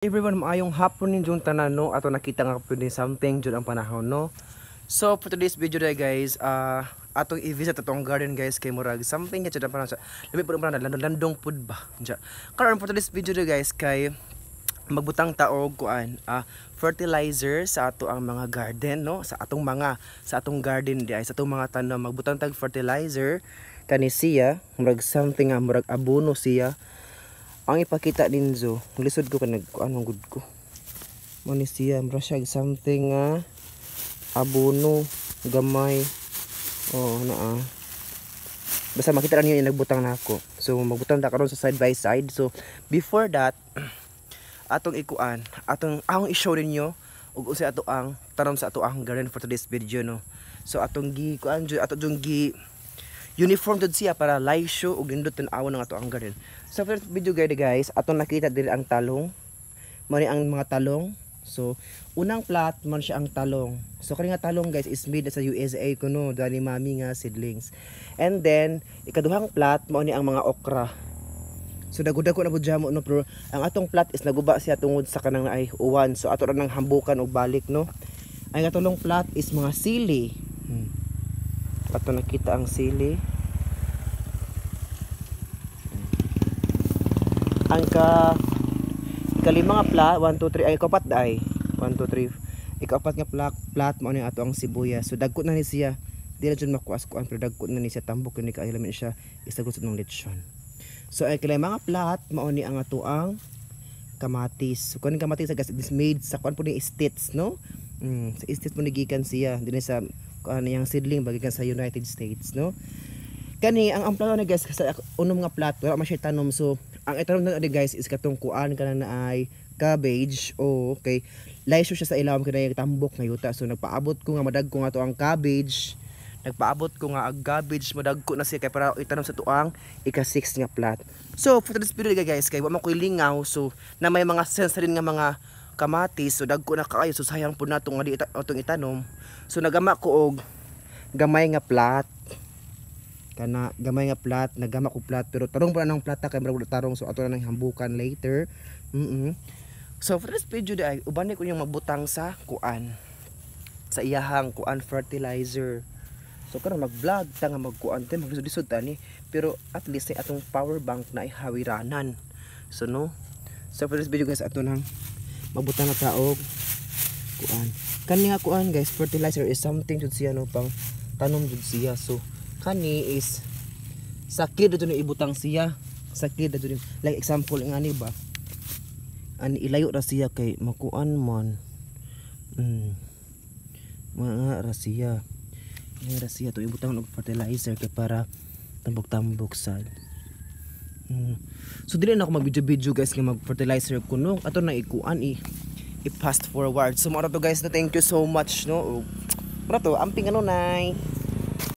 Everyone, maayong hapon ninyong tanan no, ato nakita nga po din something jud ang panahon no. So for today's video day guys, atong i-visit atong garden guys kay murag something nga jud ang panahon. Lami pud man landong pud ba. Karon for today's video day guys kay magbutang taog kuan fertilizer sa ato ang mga garden no, sa atong garden di ay sa atong mga tanom magbutang tag fertilizer kani siya murag something nga murag abono siya. Ang ipakita ninyo, lisod ko kanag anong good ko. Mo ni siya, mura siya something abono gamay. Oh, naa. Basta makita ra niyo yung nagbutang nako. So magbutang ta karon sa side by side. So before that, atong ikuan, atong i-show ninyo ug usa ato ang tanom sa ato ang garden for today's video no. So atong kuan atong uniform jud siya para laysyo ug nindot tan-awon ng ato ang garden. Sa first video guys, atong nakita diri ang talong. Mao ang mga talong. So unang plot man siya ang talong. So kani nga talong guys is made sa USA kuno dali mami nga seedlings. And then ikaduhang plot mao ni ang mga okra. So dagud-dagko na pud jamo no, pero ang atong plot is naguba siya tungod sa kanang ay uwan. So ato ra nang hambukan og balik no. Ang katulong plot is mga sili. Ato nakita ang sili. Ang kalima nga plat 1 2 3 ay kapat ay 1 2 3 ikapat nga plat mao ni ato ang sibuyas. So dagko na ni siya, di na jud makuas kuan pero dagko na ni siya tambok ni kaayo lamin siya isagod sa ng lechon. So ay kalima nga plat mao ni ang ato ang kamatis. So kun kamatis guys is made sa kuan po ni states no. Sa states mo gikan siya dinhi sa kuan yang seedling bagikan sa United States no. Kani ang plano na guys sa unom nga plat wala man siya tanom. So ang itanom na guys is katong kuan kana na ay cabbage. Okay, laysyo siya sa ilawom kana tambok nga yuta. So nagpaabot ko nga madagko nga to ang cabbage. Nagpaabot ko nga ang cabbage madagko na siya kay para itanom sa tuang ika-6 nga plat. So for this video guys kay wa man koy lingaw, so na may mga sense rin nga mga kamatis. So dagko na kaayo, so sayang pud nato nga di atong itanom. So nagama ko og gamay nga plat. Kana gamay nga plat, nagama ko plat pero tarong pa nang plata kay murag tarong, so ato na nang hambukan later. So for this video ay ubani ko yung magbutang sa kuan sa iyahang kuan fertilizer. So karon mag-vlog ta nga magkuan tay maglisod tani pero at least ay atong power bank na ay hawiranan. So no. So for this video guys ato nang magbutang na taog kuan. Kani nga kuan guys, fertilizer is something jud siya no, pang tanom jud siya. So kani is sakid dito ni ibutang siya, sakid dito like example ngani ba ani ilayo ra siya kay makuan man mga ra siya to ibutang og fertilizer kay para tambok-tambok sad. So dili na ako mag-video guys nga mag-fertilizer kuno ato na ikuan i-fast forward. So mara to guys, no, thank you so much no. Mara to amping ano nay.